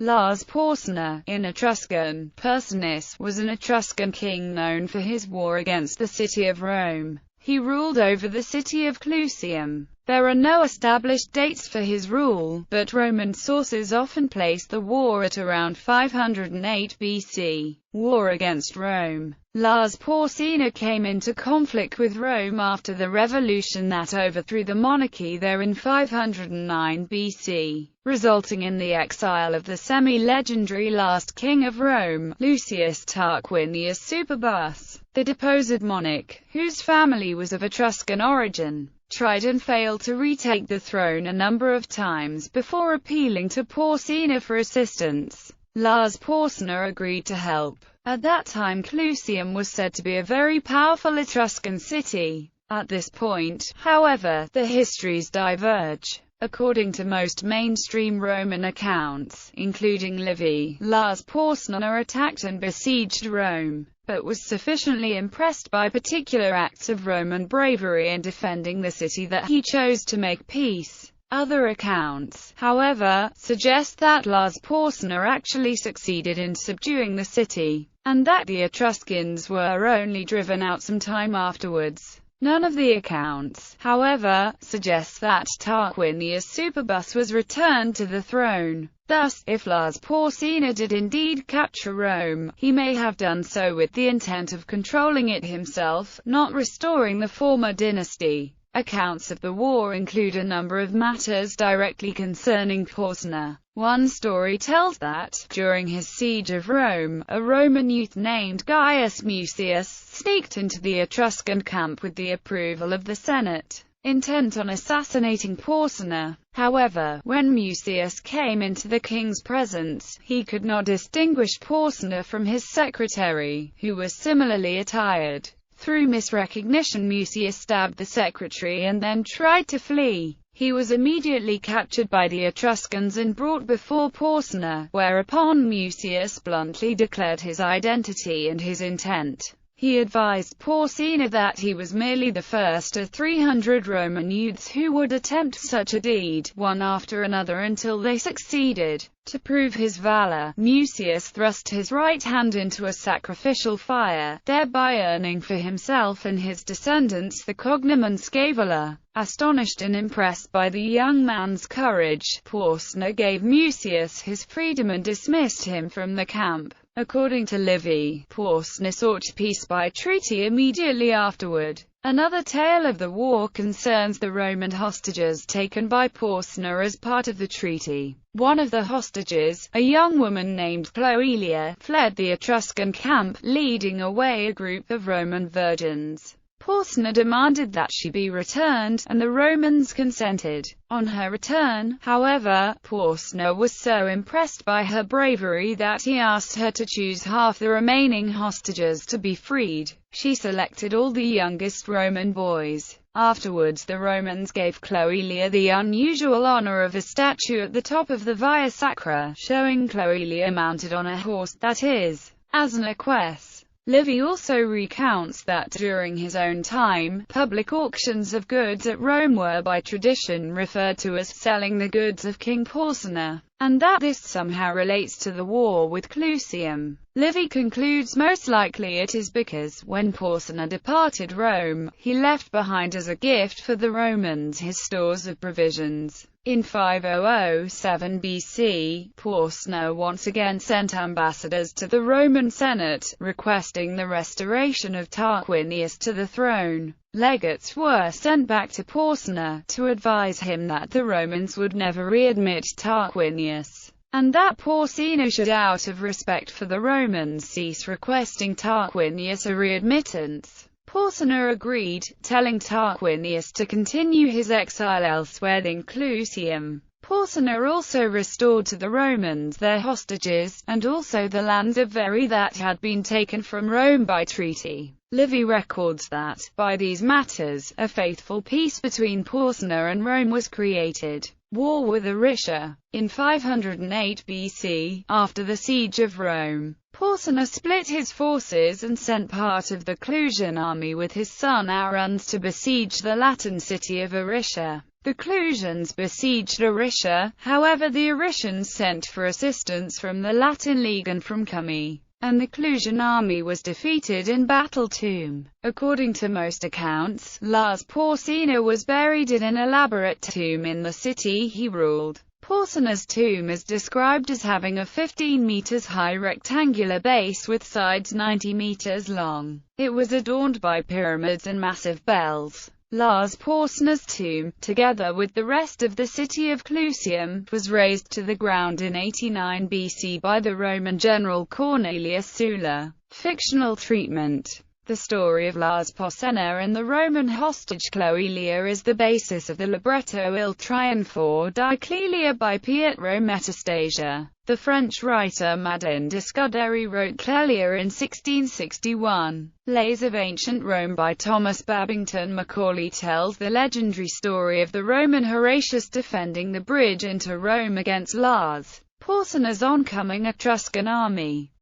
Lars Porsena, in Etruscan, Persinus, was an Etruscan king known for his war against the city of Rome. He ruled over the city of Clusium. There are no established dates for his rule, but Roman sources often place the war at around 508 BC. War against Rome. Lars Porsena came into conflict with Rome after the revolution that overthrew the monarchy there in 509 BC, resulting in the exile of the semi-legendary last king of Rome, Lucius Tarquinius Superbus. The deposed monarch, whose family was of Etruscan origin, tried and failed to retake the throne a number of times before appealing to Porsena for assistance. Lars Porsena agreed to help. At that time Clusium was said to be a very powerful Etruscan city. At this point, however, the histories diverge. According to most mainstream Roman accounts, including Livy, Lars Porsena attacked and besieged Rome, but was sufficiently impressed by particular acts of Roman bravery in defending the city that he chose to make peace. Other accounts, however, suggest that Lars Porsena actually succeeded in subduing the city, and that the Etruscans were only driven out some time afterwards. None of the accounts, however, suggests that Tarquinius Superbus was returned to the throne. Thus, if Lars Porsena did indeed capture Rome, he may have done so with the intent of controlling it himself, not restoring the former dynasty. Accounts of the war include a number of matters directly concerning Porsena. One story tells that, during his siege of Rome, a Roman youth named Gaius Mucius sneaked into the Etruscan camp with the approval of the Senate, intent on assassinating Porsena. However, when Mucius came into the king's presence, he could not distinguish Porsena from his secretary, who was similarly attired. Through misrecognition, Mucius stabbed the secretary and then tried to flee. He was immediately captured by the Etruscans and brought before Porsena, whereupon Mucius bluntly declared his identity and his intent. He advised Porsena that he was merely the first of 300 Roman youths who would attempt such a deed, one after another until they succeeded. To prove his valor, Mucius thrust his right hand into a sacrificial fire, thereby earning for himself and his descendants the cognomen Scaevola. Astonished and impressed by the young man's courage, Porsena gave Mucius his freedom and dismissed him from the camp. According to Livy, Porsena sought peace by treaty immediately afterward. Another tale of the war concerns the Roman hostages taken by Porsena as part of the treaty. One of the hostages, a young woman named Cloelia, fled the Etruscan camp, leading away a group of Roman virgins. Porsena demanded that she be returned, and the Romans consented. On her return, however, Porsena was so impressed by her bravery that he asked her to choose half the remaining hostages to be freed. She selected all the youngest Roman boys. Afterwards the Romans gave Cloelia the unusual honor of a statue at the top of the Via Sacra, showing Cloelia mounted on a horse, that is, as an equess. Livy also recounts that during his own time, public auctions of goods at Rome were by tradition referred to as selling the goods of King Porsena, and that this somehow relates to the war with Clusium. Livy concludes most likely it is because, when Porsena departed Rome, he left behind as a gift for the Romans his stores of provisions. In 5007 BC, Porsena once again sent ambassadors to the Roman Senate, requesting the restoration of Tarquinius to the throne. Legates were sent back to Porsena, to advise him that the Romans would never readmit Tarquinius, and that Porsena should, out of respect for the Romans, cease requesting Tarquinius a readmittance. Porsena agreed, telling Tarquinius to continue his exile elsewhere than Clusium. Porsena also restored to the Romans their hostages, and also the lands of Verri that had been taken from Rome by treaty. Livy records that, by these matters, a faithful peace between Porsena and Rome was created. War with Aricia. In 508 BC, after the siege of Rome, Porsena split his forces and sent part of the Clusian army with his son Aruns to besiege the Latin city of Aricia. The Clusians besieged Aricia, however the Aricians sent for assistance from the Latin League and from Cumae, and the Clusian army was defeated in battle. Tomb. According to most accounts, Lars Porsena was buried in an elaborate tomb in the city he ruled. Porsena's tomb is described as having a 15 meters high rectangular base with sides 90 meters long. It was adorned by pyramids and massive bells. Lars Porsena's tomb, together with the rest of the city of Clusium, was razed to the ground in 89 BC by the Roman general Cornelius Sulla. Fictional treatment. The story of Lars Porsena and the Roman hostage Cloelia is the basis of the libretto Il Trionfo di Clelia by Pietro Metastasio. The French writer Madeleine de Scuderi wrote Clelia in 1661. Lays of Ancient Rome by Thomas Babington Macaulay tells the legendary story of the Roman Horatius defending the bridge into Rome against Lars Porsena's oncoming Etruscan army.